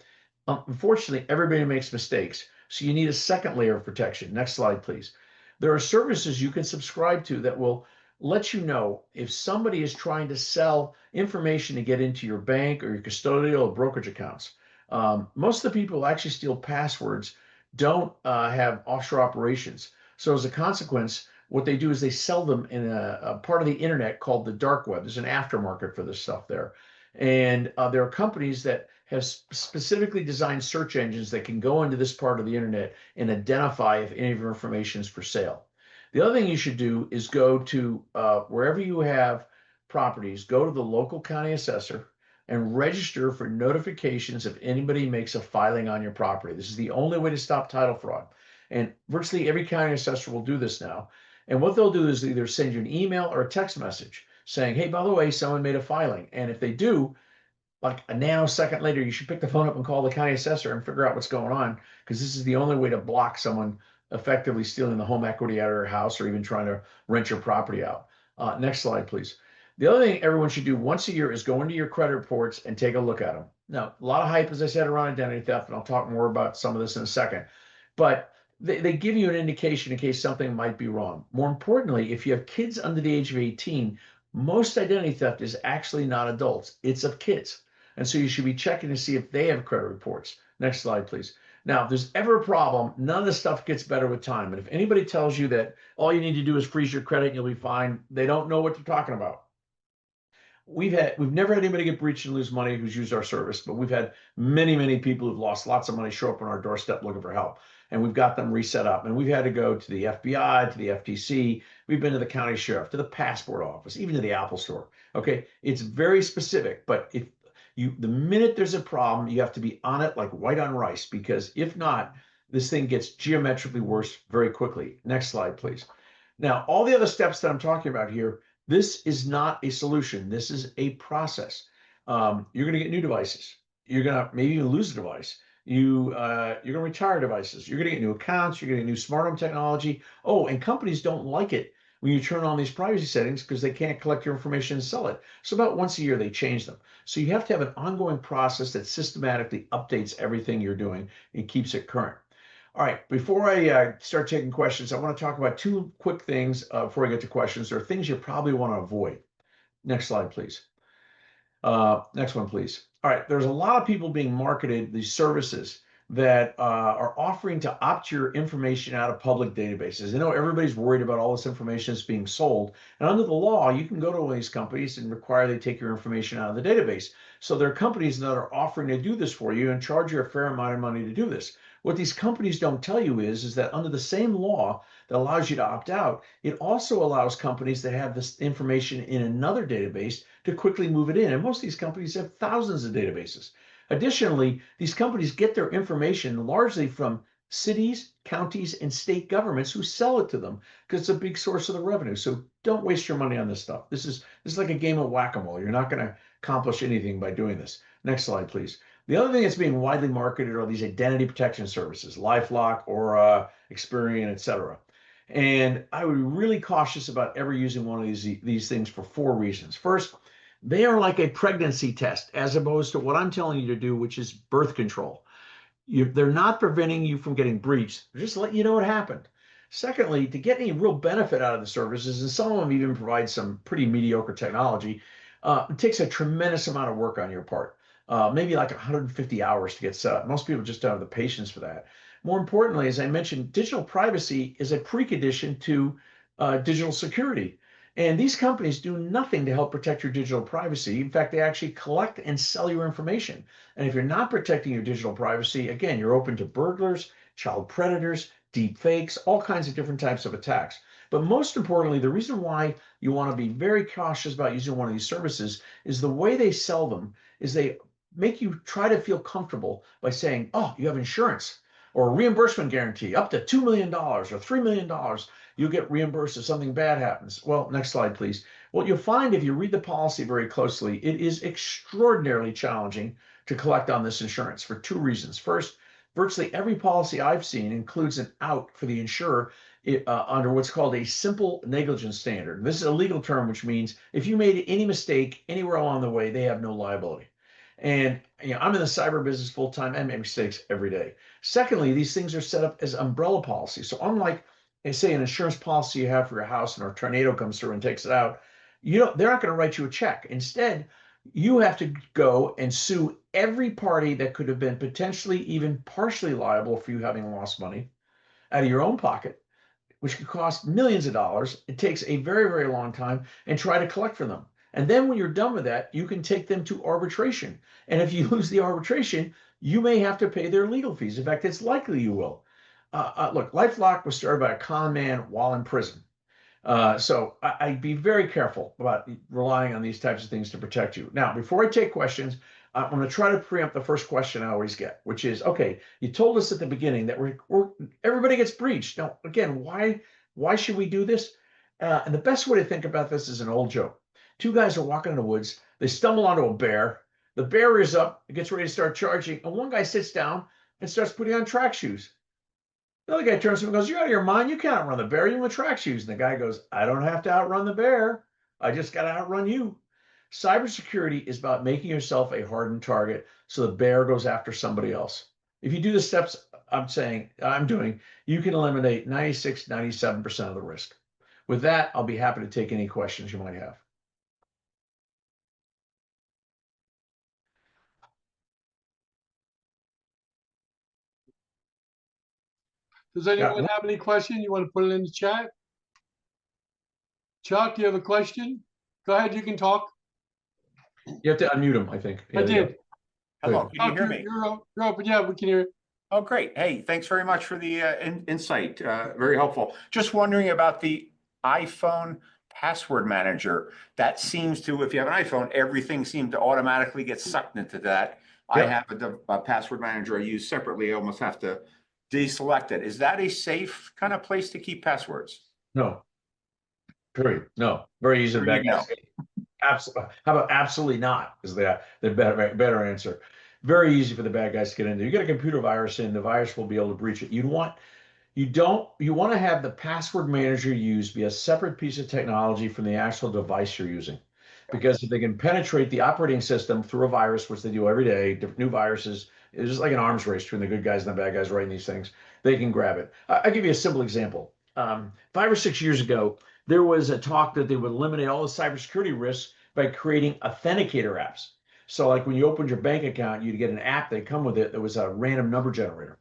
unfortunately, everybody makes mistakes. So you need a second layer of protection. Next slide, please. There are services you can subscribe to that will let you know if somebody is trying to sell information to get into your bank or your custodial or brokerage accounts. Most of the people who actually steal passwords don't have offshore operations. So as a consequence, what they do is they sell them in a part of the internet called the dark web. There's an aftermarket for this stuff there. And there are companies that have specifically designed search engines that can go into this part of the internet and identify if any of your information is for sale. The other thing you should do is go to wherever you have properties, go to the local county assessor and register for notifications if anybody makes a filing on your property. This is the only way to stop title fraud. And virtually every county assessor will do this now. And what they'll do is either send you an email or a text message saying, hey, by the way, someone made a filing. And if they do, like a nanosecond later, you should pick the phone up and call the county assessor and figure out what's going on, because this is the only way to block someone effectively stealing the home equity out of your house or even trying to rent your property out. Next slide, please. The other thing everyone should do once a year is go into your credit reports and take a look at them. Now, a lot of hype, as I said, around identity theft, and I'll talk more about some of this in a second. But they give you an indication in case something might be wrong. More importantly, if you have kids under the age of 18, most identity theft is actually not adults, it's of kids. And so you should be checking to see if they have credit reports. Next slide, please. Now, if there's ever a problem, none of this stuff gets better with time. And if anybody tells you that all you need to do is freeze your credit and you'll be fine, they don't know what they're talking about. We've never had anybody get breached and lose money who's used our service, but we've had many people who've lost lots of money show up on our doorstep looking for help, and we've got them reset up. And we've had to go to the FBI, to the FTC. We've been to the county sheriff, to the passport office, even to the Apple store. Okay, it's very specific, but the minute there's a problem, you have to be on it like white on rice, because if not, this thing gets geometrically worse very quickly. Next slide, please. Now, all the other steps that I'm talking about here, this is not a solution. This is a process. You're going to get new devices. You're going to maybe even lose a device. You're going to retire devices. You're going to get new accounts. You're going to get new smart home technology. Oh, and companies don't like it when you turn on these privacy settings because they can't collect your information and sell it. So about once a year, they change them. So you have to have an ongoing process that systematically updates everything you're doing and keeps it current. All right, before I start taking questions, I want to talk about two quick things before I get to questions. There are things you probably want to avoid. Next slide, please. Next one, please. All right, there's a lot of people being marketed these services that are offering to opt your information out of public databases. I know everybody's worried about all this information that's being sold. And under the law, you can go to one of these companies and require they take your information out of the database. So there are companies that are offering to do this for you and charge you a fair amount of money to do this. What these companies don't tell you is that under the same law that allows you to opt out, it also allows companies that have this information in another database to quickly move it in. And most of these companies have thousands of databases. Additionally, these companies get their information largely from cities, counties, and state governments who sell it to them because it's a big source of the revenue. So don't waste your money on this stuff. This is like a game of whack-a-mole. You're not going to accomplish anything by doing this. Next slide, please. The other thing that's being widely marketed are these identity protection services, LifeLock, Aura, Experian, etc. And I would be really cautious about ever using one of these things for four reasons. First, they are like a pregnancy test as opposed to what I'm telling you to do, which is birth control. They're not preventing you from getting breached. They're just letting you know what happened. Secondly, to get any real benefit out of the services, and some of them even provide some pretty mediocre technology, it takes a tremendous amount of work on your part. Maybe like 150 hours to get set up. Most people just don't have the patience for that. More importantly, as I mentioned, digital privacy is a precondition to digital security. And these companies do nothing to help protect your digital privacy. In fact, they actually collect and sell your information. And if you're not protecting your digital privacy, again, you're open to burglars, child predators, deep fakes, all kinds of different types of attacks. But most importantly, the reason why you want to be very cautious about using one of these services is the way they sell them is they make you try to feel comfortable by saying, oh, you have insurance or a reimbursement guarantee up to $2 million or $3 million. You'll get reimbursed if something bad happens. Well, next slide, please. What you'll find if you read the policy very closely, it is extraordinarily challenging to collect on this insurance for two reasons. First, virtually every policy I've seen includes an out for the insurer under what's called a simple negligence standard. This is a legal term, which means if you made any mistake anywhere along the way, they have no liability. And I'm in the cyber business full time. I make mistakes every day. Secondly, these things are set up as umbrella policies. So unlike, say, an insurance policy you have for your house and a tornado comes through and takes it out, they're not going to write you a check. Instead, you have to go and sue every party that could have been potentially even partially liable for you having lost money out of your own pocket, which could cost millions of dollars. It takes a very, very long time, and try to collect from them. And then when you're done with that, you can take them to arbitration. And if you lose the arbitration, you may have to pay their legal fees. In fact, it's likely you will. Look, LifeLock was started by a con man while in prison. So I'd be very careful about relying on these types of things to protect you. Now, before I take questions, I'm going to try to preempt the first question I always get, which is, okay, you told us at the beginning that everybody gets breached. Now, again, why should we do this? And the best way to think about this is an old joke. Two guys are walking in the woods. They stumble onto a bear. The bear rears up, gets ready to start charging, and one guy sits down and starts putting on track shoes. The other guy turns to him and goes, "You're out of your mind. You can't outrun the bear. You're in track shoes." And the guy goes, "I don't have to outrun the bear. I just got to outrun you." Cybersecurity is about making yourself a hardened target so the bear goes after somebody else. If you do the steps I'm doing, you can eliminate 96, 97% of the risk. With that, I'll be happy to take any questions you might have. Does anyone have any question? You want to put it in the chat? Chuck, do you have a question? Go ahead, you can talk. You have to unmute him, I think. I did. Hello, can you hear me? You're open. Yeah, we can hear it. Oh, great. Hey, thanks very much for the insight. Very helpful. Just wondering about the iPhone password manager. That seems to, if you have an iPhone, everything seems to automatically get sucked into that. Yep. I have a password manager I use separately. I almost have to deselect it. Is that a safe kind of place to keep passwords? No. Period. No. Very easy to back out. Absolutely. How about absolutely not? Is the better answer. Very easy for the bad guys to get into. You get a computer virus in, the virus will be able to breach it. You want to have the password manager used be a separate piece of technology from the actual device you're using. because if they can penetrate the operating system through a virus, which they do every day, new viruses, it's just like an arms race between the good guys and the bad guys writing these things. They can grab it. I'll give you a simple example. 5 or 6 years ago, there was a talk that they would eliminate all the cybersecurity risks by creating authenticator apps. So like when you opened your bank account, you'd get an app that come with it that was a random number generator.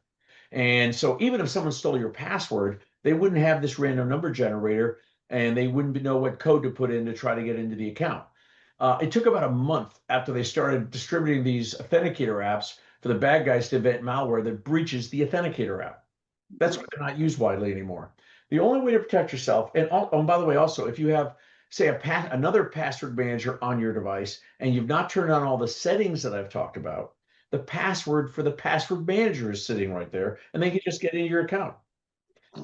And so even if someone stole your password, they wouldn't have this random number generator and they wouldn't know what code to put in to try to get into the account. It took about a month after they started distributing these authenticator apps for the bad guys to invent malware that breaches the authenticator app. That's why they're not used widely anymore. The only way to protect yourself, and by the way, also, if you have, say, another password manager on your device and you've not turned on all the settings that I've talked about, the password for the password manager is sitting right there, and they can just get into your account.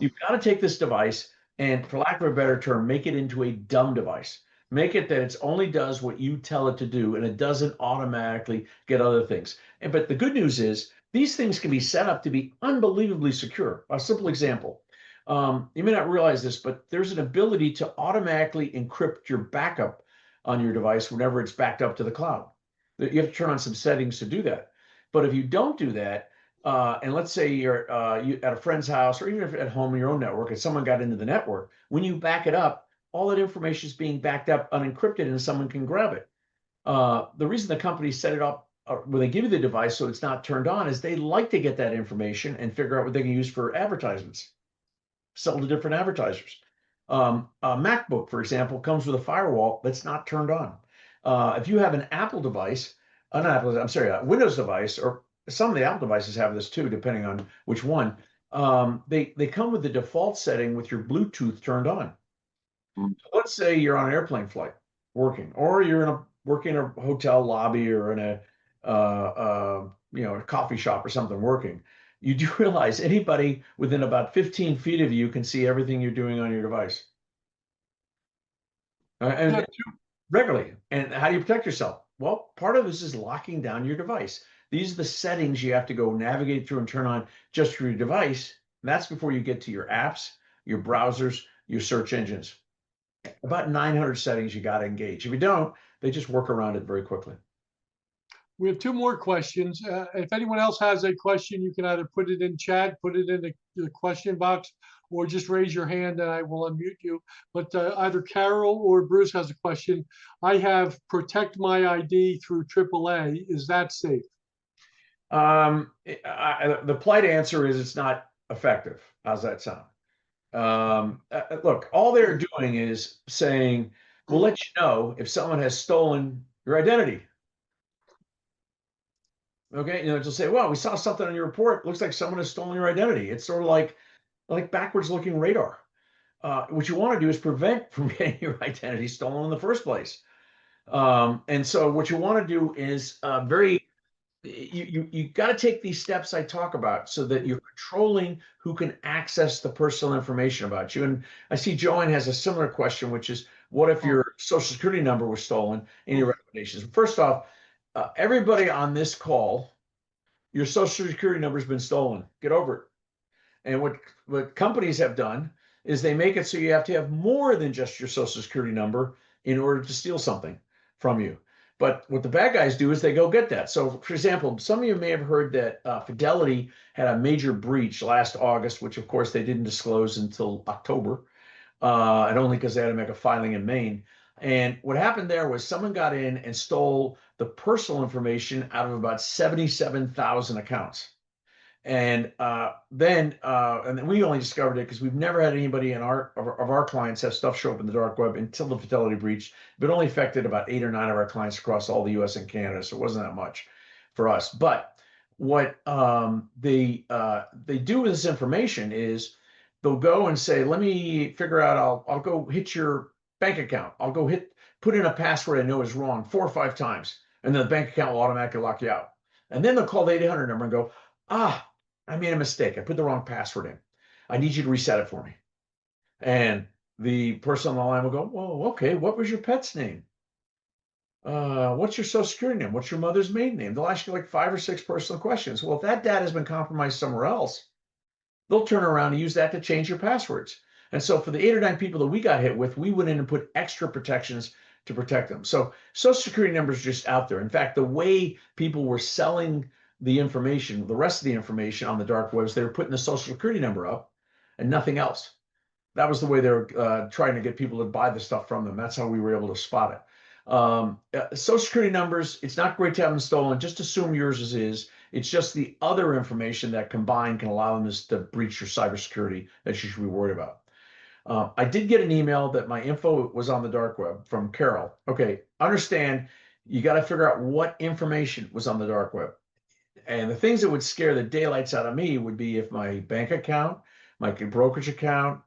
You've got to take this device and, for lack of a better term, make it into a dumb device. Make it that it only does what you tell it to do, and it doesn't automatically get other things. But the good news is these things can be set up to be unbelievably secure. A simple example. You may not realize this, but there's an ability to automatically encrypt your backup on your device whenever it's backed up to the cloud. You have to turn on some settings to do that. But if you don't do that, and let's say you're at a friend's house or even if at home in your own network and someone got into the network, when you back it up, all that information is being backed up unencrypted and someone can grab it. The reason the companies set it up when they give you the device so it's not turned on is they like to get that information and figure out what they can use for advertisements, sell to different advertisers. A MacBook, for example, comes with a firewall that's not turned on. If you have an Apple device, a Windows device, or some of the Apple devices have this too, depending on which one, they come with the default setting with your Bluetooth turned on. So let's say you're on an airplane flight working, or you're working in a hotel lobby or in a a coffee shop or something working. You do realize anybody within about 15 feet of you can see everything you're doing on your device. And regularly. And how do you protect yourself? Well, part of this is locking down your device. These are the settings you have to go navigate through and turn on just for your device. And that's before you get to your apps, your browsers, your search engines. About 900 settings you got to engage. If you don't, they just work around it very quickly. We have two more questions. If anyone else has a question, you can either put it in chat, put it in the question box, or just raise your hand and I will unmute you. But either Carol or Bruce has a question. I have Protect My ID through AAA. Is that safe? The polite answer is it's not effective. How's that sound? Look, all they're doing is saying, we'll let you know if someone has stolen your identity. Okay, they'll say, well, we saw something on your report. Looks like someone has stolen your identity. It's sort of like backwards looking radar. What you want to do is prevent from getting your identity stolen in the first place. And so what you want to do is you got to take these steps I talk about so that you're controlling who can access the personal information about you. And I see Joanne has a similar question, which is, what if your social security number was stolen in your recommendations? First off, everybody on this call, your social security number has been stolen. Get over it. And what companies have done is they make it so you have to have more than just your social security number in order to steal something from you. But what the bad guys do is they go get that. So, for example, some of you may have heard that Fidelity had a major breach last August, which, of course, they didn't disclose until October, and only because they had to make a filing in Maine. And what happened there was someone got in and stole the personal information out of about 77,000 accounts. And then we only discovered it because we've never had anybody of our clients have stuff show up in the dark web until the Fidelity breach. But only affected about 8 or 9 of our clients across all the U.S. and Canada, so it wasn't that much for us. But what they do with this information is they'll go and say, "Let me figure out. I'll go hit your bank account. I'll go put in a password I know is wrong 4 or 5 times, and then the bank account will automatically lock you out." And then they'll call the 800 number and go, I made a mistake. I put the wrong password in. I need you to reset it for me. And the person on the line will go, well, okay, what was your pet's name? What's your social security name? What's your mother's maiden name? They'll ask you like 5 or 6 personal questions. Well, if that data has been compromised somewhere else, they'll turn around and use that to change your passwords. And so for the 8 or 9 people that we got hit with, we went in and put extra protections to protect them. So social security numbers are just out there. In fact, the way people were selling the information, the rest of the information on the dark web, is they were putting the social security number up and nothing else. That was the way they were trying to get people to buy the stuff from them. That's how we were able to spot it. Social security numbers, it's not great to have them stolen. Just assume yours is. It's just the other information that combined can allow them to breach your cybersecurity that you should be worried about. I did get an email that my info was on the dark web from Carol. Okay, understand, you got to figure out what information was on the dark web. And the things that would scare the daylights out of me would be if my bank account, my brokerage account,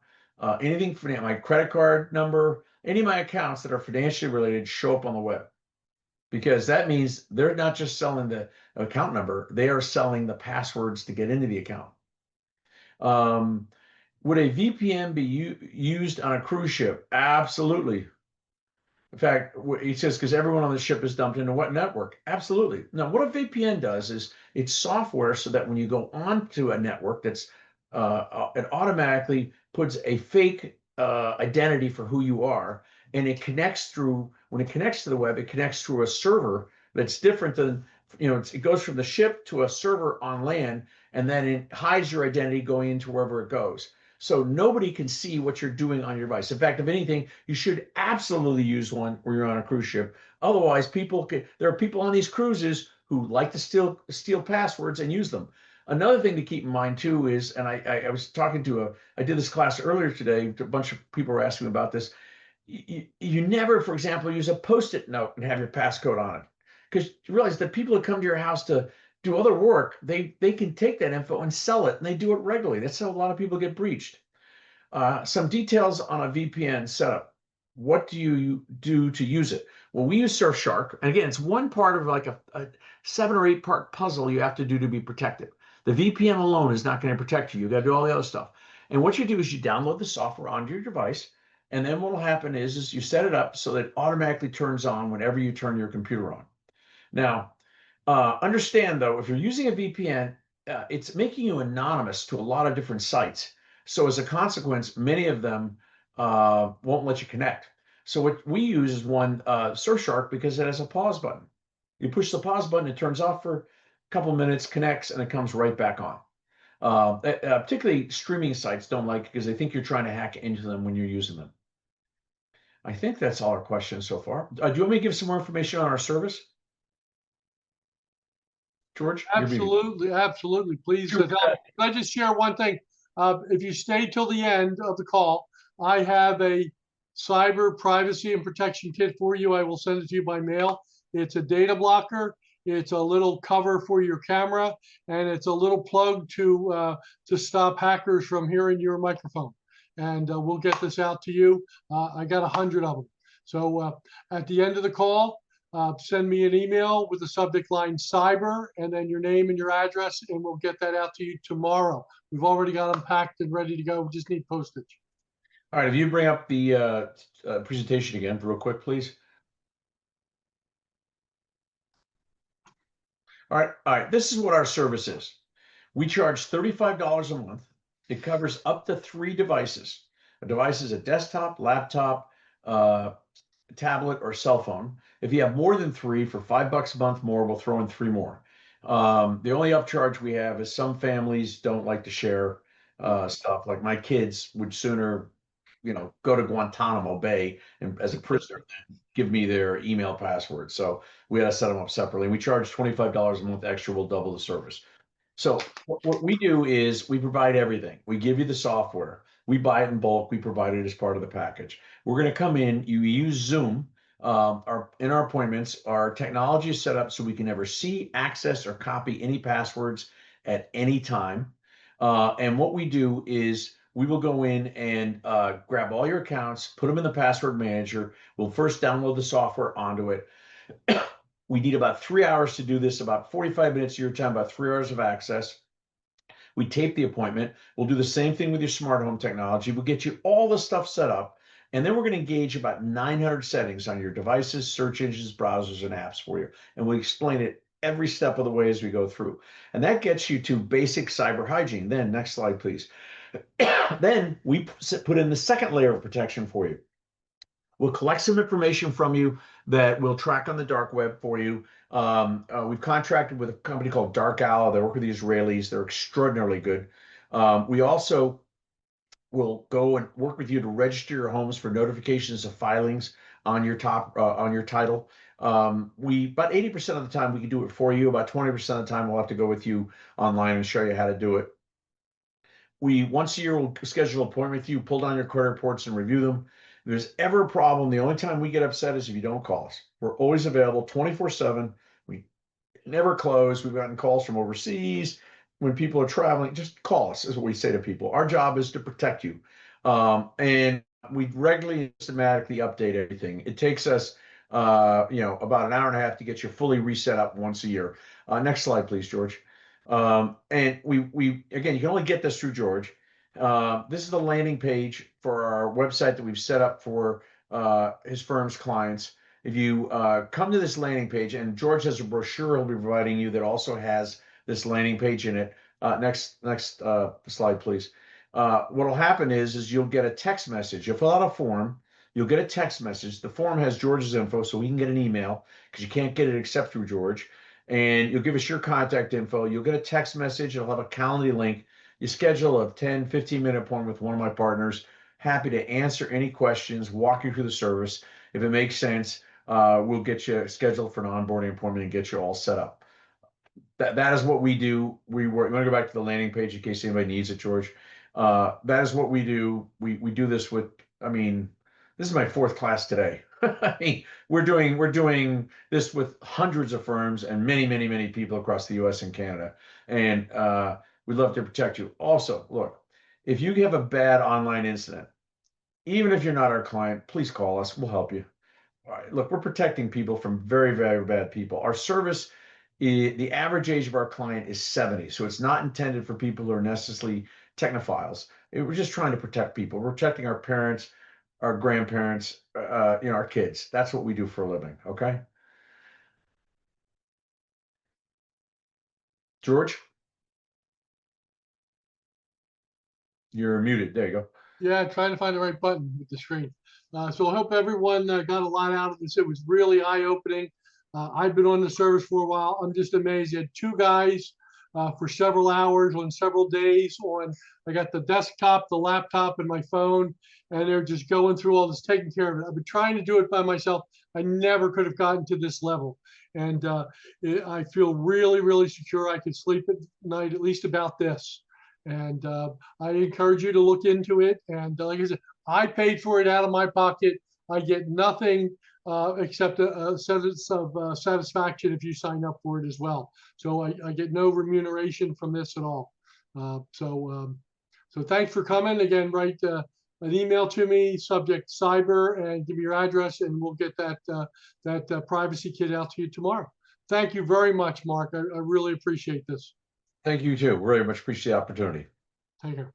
anything for my credit card number, any of my accounts that are financially related show up on the web. Because that means they're not just selling the account number, they are selling the passwords to get into the account. Would a VPN be used on a cruise ship? Absolutely. In fact, he says, because everyone on the ship is dumped into what network? Absolutely. Now, what a VPN does is it's software so that when you go onto a network, it automatically puts a fake identity for who you are, and it connects through. When it connects to the web, it connects through a server that's different than, it goes from the ship to a server on land, and then it hides your identity going into wherever it goes. So nobody can see what you're doing on your device. In fact, if anything, you should absolutely use one where you're on a cruise ship. Otherwise, there are people on these cruises who like to steal passwords and use them. Another thing to keep in mind too is, and I was talking to I did this class earlier today. A bunch of people were asking me about this. You never, for example, use a Post-it note and have your passcode on it, because you realize that people who come to your house to do other work, they can take that info and sell it, and they do it regularly. That's how a lot of people get breached. Some details on a VPN setup. What do you do to use it? Well, we use Surfshark, and again, it's one part of like a 7 or 8 part puzzle you have to do to be protected. The VPN alone is not going to protect you. You got to do all the other stuff. And what you do is you download the software onto your device, and then what will happen is you set it up so that it automatically turns on whenever you turn your computer on. Now, understand though, if you're using a VPN, it's making you anonymous to a lot of different sites. So as a consequence, many of them won't let you connect. So what we use is one Surfshark, because it has a pause button. You push the pause button, it turns off for a couple minutes, connects, and it comes right back on. Particularly streaming sites don't like it because they think you're trying to hack into them when you're using them. I think that's all our questions so far. Do you want me to give some more information on our service? George? Absolutely, absolutely. Please, Sure. can I just share one thing? If you stay till the end of the call, I have a cyber privacy and protection kit for you. I will send it to you by mail. It's a data blocker. It's a little cover for your camera, and it's a little plug to stop hackers from hearing your microphone. And we'll get this out to you. I got 100 of them. So at the end of the call, send me an email with the subject line cyber and then your name and your address, and we'll get that out to you tomorrow. We've already got them packed and ready to go. We just need postage. All right, if you bring up the presentation again real quick, please. All right, this is what our service is. We charge $35 a month. It covers up to 3 devices. A device is a desktop, laptop, tablet, or cell phone. If you have more than 3, for $5 a month more, we'll throw in 3 more. The only upcharge we have is some families don't like to share stuff. Like my kids would sooner, go to Guantanamo Bay and as a prisoner than give me their email password. So we had to set them up separately. We charge $25 a month extra. We'll double the service. So what we do is we provide everything. We give you the software. We buy it in bulk. We provide it as part of the package. We're going to come in. You use Zoom. In our appointments, our technology is set up so we can never see, access, or copy any passwords at any time. And what we do is we will go in and grab all your accounts, put them in the password manager. We'll first download the software onto it. We need about 3 hours to do this, about 45 minutes of your time, about 3 hours of access. We tape the appointment. We'll do the same thing with your smart home technology. We'll get you all the stuff set up. And then we're going to engage about 900 settings on your devices, search engines, browsers, and apps for you. And we'll explain it every step of the way as we go through. And that gets you to basic cyber hygiene. Then, next slide, please. Then we put in the second layer of protection for you. We'll collect some information from you that we'll track on the dark web for you. We've contracted with a company called Dark Owl. They work with the Israelis. They're extraordinarily good. We also will go and work with you to register your homes for notifications of filings on your on your title. We about 80% of the time we can do it for you. About 20% of the time we'll have to go with you online and show you how to do it. We once a year will schedule an appointment with you, pull down your credit reports and review them. If there's ever a problem, the only time we get upset is if you don't call us. We're always available 24/7. We never close. We've gotten calls from overseas. When people are traveling, just call us, is what we say to people. Our job is to protect you. And we regularly and systematically update everything. It takes us, about an hour and a half to get you fully reset up once a year. Next slide, please, George. And we again, you can only get this through George. This is the landing page for our website that we've set up for his firm's clients. If you come to this landing page, and George has a brochure he'll be providing you that also has this landing page in it. Next slide, please. What'll happen is you'll get a text message. You'll fill out a form. You'll get a text message. The form has George's info, so we can get an email because you can't get it except through George. And you'll give us your contact info. You'll get a text message. It'll have a Calendly link. You schedule a 10, 15-minute appointment with one of my partners. Happy to answer any questions, walk you through the service. If it makes sense, we'll get you scheduled for an onboarding appointment and get you all set up. That is what we do. You want to go back to the landing page in case anybody needs it, George. That is what we do. We do this with, this is my 4th class today. We're doing this with hundreds of firms and many people across the US and Canada. And we'd love to protect you. Also, look, if you have a bad online incident, even if you're not our client, please call us. We'll help you. All right, look, we're protecting people from very, very bad people. Our service, the average age of our client is 70. So it's not intended for people who are necessarily technophiles. We're just trying to protect people. We're protecting our parents, our grandparents, our kids. That's what we do for a living. Okay. George, you're muted. There you go. Yeah, trying to find the right button with the screen. So I hope everyone got a lot out of this. It was really eye-opening. I've been on the service for a while. I'm just amazed. You had 2 guys for several hours on several days. I got the desktop, the laptop, and my phone, and they're just going through all this, taking care of it. I've been trying to do it by myself. I never could have gotten to this level. And I feel really, really secure. I could sleep at night, at least about this. And I encourage you to look into it. And like I said, I paid for it out of my pocket. I get nothing except a sense of satisfaction if you sign up for it as well. So I get no remuneration from this at all. So thanks for coming. Again, write an email to me, subject cyber, and give me your address, and we'll get that privacy kit out to you tomorrow. Thank you very much, Mark. I really appreciate this. Thank you too. Very much appreciate the opportunity. Take care.